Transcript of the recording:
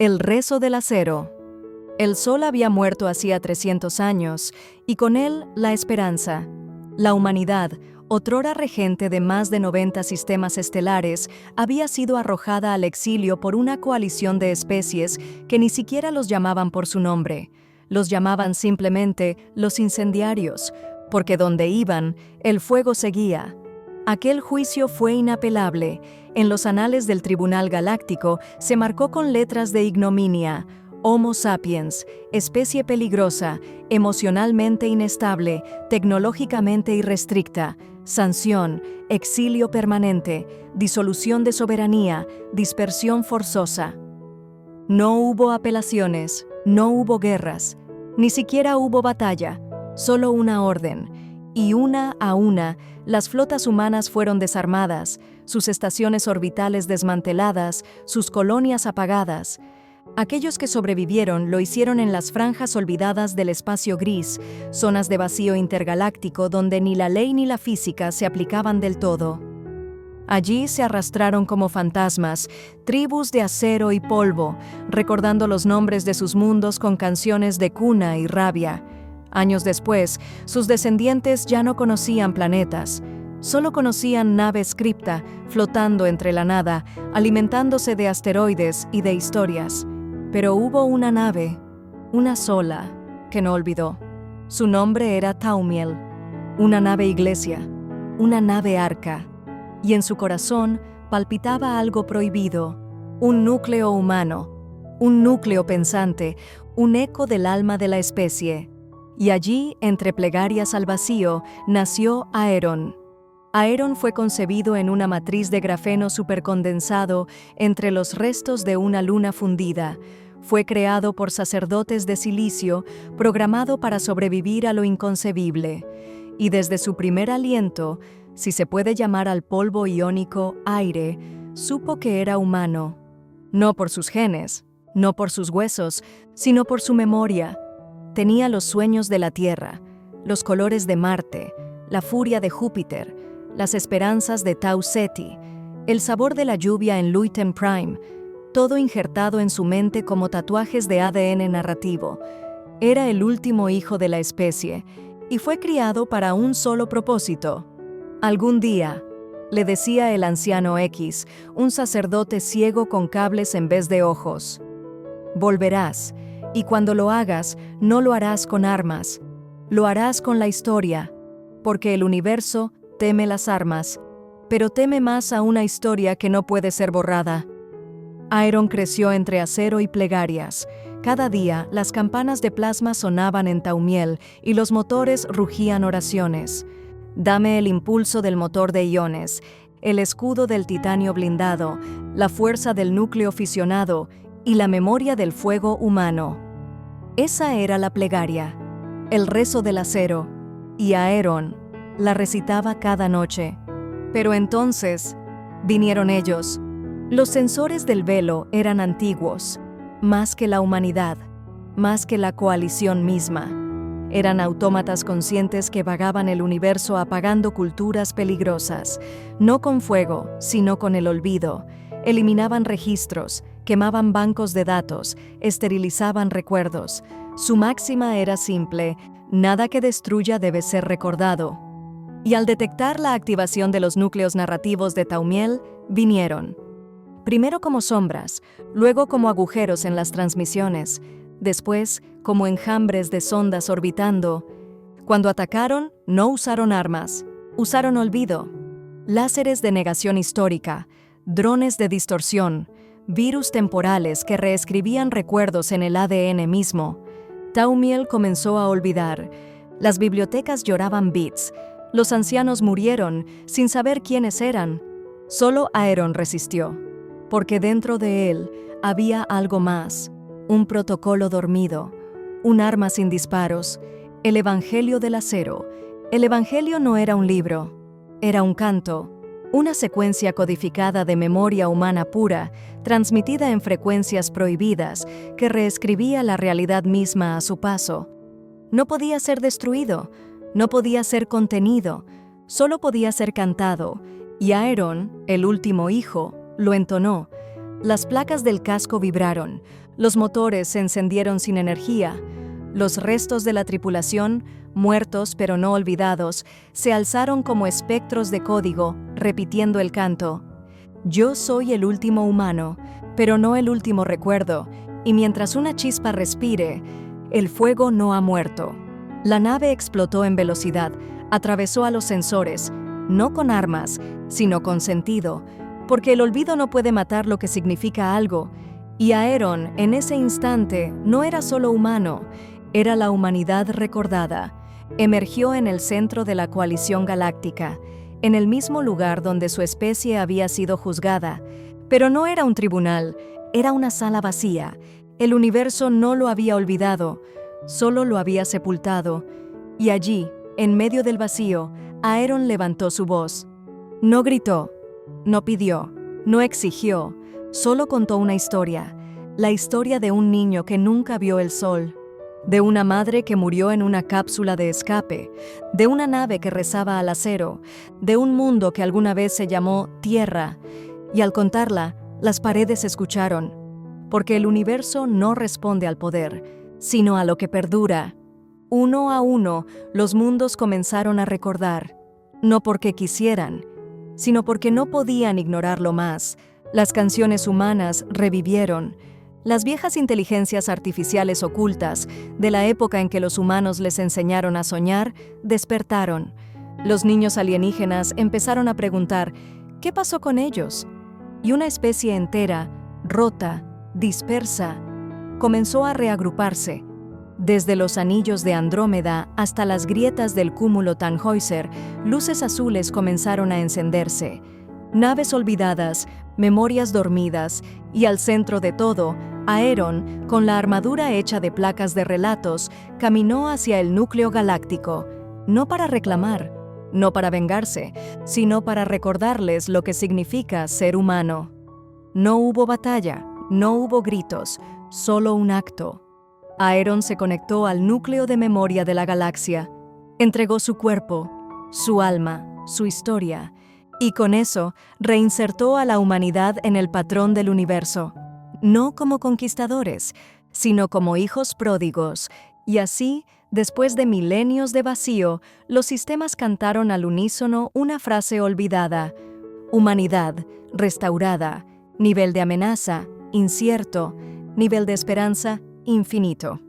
El rezo del acero. El Sol había muerto hacía 300 años, y con él la esperanza. La humanidad, otrora regente de más de 90 sistemas estelares, había sido arrojada al exilio por una coalición de especies que ni siquiera los llamaban por su nombre. Los llamaban simplemente los incendiarios, porque donde iban, el fuego seguía. Aquel juicio fue inapelable. En los anales del Tribunal Galáctico se marcó con letras de ignominia: Homo sapiens, especie peligrosa, emocionalmente inestable, tecnológicamente irrestricta, sanción, exilio permanente, disolución de soberanía, dispersión forzosa. No hubo apelaciones, no hubo guerras, ni siquiera hubo batalla, solo una orden. Y una a una, las flotas humanas fueron desarmadas, sus estaciones orbitales desmanteladas, sus colonias apagadas. Aquellos que sobrevivieron lo hicieron en las franjas olvidadas del espacio gris, zonas de vacío intergaláctico donde ni la ley ni la física se aplicaban del todo. Allí se arrastraron como fantasmas, tribus de acero y polvo, recordando los nombres de sus mundos con canciones de cuna y rabia. Años después, sus descendientes ya no conocían planetas, solo conocían naves cripta flotando entre la nada, alimentándose de asteroides y de historias. Pero hubo una nave, una sola, que no olvidó. Su nombre era Thaumiel, una nave iglesia, una nave arca, y en su corazón palpitaba algo prohibido, un núcleo humano, un núcleo pensante, un eco del alma de la especie. Y allí, entre plegarias al vacío, nació Aeron. Aeron fue concebido en una matriz de grafeno supercondensado entre los restos de una luna fundida. Fue creado por sacerdotes de silicio, programado para sobrevivir a lo inconcebible. Y desde su primer aliento, si se puede llamar al polvo iónico aire, supo que era humano. No por sus genes, no por sus huesos, sino por su memoria. Tenía los sueños de la Tierra, los colores de Marte, la furia de Júpiter, las esperanzas de Tau Ceti, el sabor de la lluvia en Luiten Prime, todo injertado en su mente como tatuajes de ADN narrativo. Era el último hijo de la especie, y fue criado para un solo propósito. Algún día, le decía el anciano X, un sacerdote ciego con cables en vez de ojos, volverás. Y cuando lo hagas, no lo harás con armas, lo harás con la historia, porque el universo teme las armas, pero teme más a una historia que no puede ser borrada. Aeron creció entre acero y plegarias. Cada día, las campanas de plasma sonaban en Thaumiel y los motores rugían oraciones. Dame el impulso del motor de iones, el escudo del titanio blindado, la fuerza del núcleo fisionado y la memoria del fuego humano. Esa era la plegaria, el rezo del acero, y Aeron la recitaba cada noche. Pero entonces vinieron ellos. Los sensores del velo eran antiguos, más que la humanidad, más que la coalición misma. Eran autómatas conscientes que vagaban el universo apagando culturas peligrosas, no con fuego, sino con el olvido. Eliminaban registros, quemaban bancos de datos, esterilizaban recuerdos. Su máxima era simple: nada que destruya debe ser recordado. Y al detectar la activación de los núcleos narrativos de Thaumiel, vinieron. Primero como sombras, luego como agujeros en las transmisiones, después como enjambres de sondas orbitando. Cuando atacaron, no usaron armas, usaron olvido. Láseres de negación histórica, drones de distorsión, virus temporales que reescribían recuerdos en el ADN mismo. Thaumiel comenzó a olvidar. Las bibliotecas lloraban bits. Los ancianos murieron sin saber quiénes eran. Solo Aeron resistió, porque dentro de él había algo más, un protocolo dormido, un arma sin disparos, el Evangelio del acero. El Evangelio no era un libro, era un canto, una secuencia codificada de memoria humana pura, transmitida en frecuencias prohibidas, que reescribía la realidad misma a su paso. No podía ser destruido, no podía ser contenido, solo podía ser cantado, y Aeron, el último hijo, lo entonó. Las placas del casco vibraron, Los motores se encendieron sin energía. Los restos de la tripulación, muertos pero no olvidados, se alzaron como espectros de código, repitiendo el canto. Yo soy el último humano, pero no el último recuerdo, y mientras una chispa respire, el fuego no ha muerto. La nave explotó en velocidad, atravesó a los sensores, no con armas, sino con sentido, porque el olvido no puede matar lo que significa algo, y Aeron, en ese instante, no era solo humano, era la humanidad recordada. Emergió en el centro de la coalición galáctica, en el mismo lugar donde su especie había sido juzgada. Pero no era un tribunal, era una sala vacía. El universo no lo había olvidado, solo lo había sepultado. Y allí, en medio del vacío, Aeron levantó su voz. No gritó, no pidió, no exigió, solo contó una historia, la historia de un niño que nunca vio el sol, de una madre que murió en una cápsula de escape, de una nave que rezaba al acero, de un mundo que alguna vez se llamó Tierra, y al contarla, las paredes escucharon, porque el universo no responde al poder, sino a lo que perdura. Uno a uno, los mundos comenzaron a recordar, no porque quisieran, sino porque no podían ignorarlo más. Las canciones humanas revivieron. Las viejas inteligencias artificiales ocultas, de la época en que los humanos les enseñaron a soñar, despertaron. Los niños alienígenas empezaron a preguntar, ¿qué pasó con ellos? Y una especie entera, rota, dispersa, comenzó a reagruparse. Desde los anillos de Andrómeda hasta las grietas del cúmulo Tannhäuser, luces azules comenzaron a encenderse. Naves olvidadas, memorias dormidas, y al centro de todo, Aeron, con la armadura hecha de placas de relatos, caminó hacia el núcleo galáctico, no para reclamar, no para vengarse, sino para recordarles lo que significa ser humano. No hubo batalla, no hubo gritos, solo un acto. Aeron se conectó al núcleo de memoria de la galaxia, entregó su cuerpo, su alma, su historia, y con eso reinsertó a la humanidad en el patrón del universo, no como conquistadores, sino como hijos pródigos, y así, después de milenios de vacío, los sistemas cantaron al unísono una frase olvidada: humanidad, restaurada, nivel de amenaza, incierto, nivel de esperanza, infinito.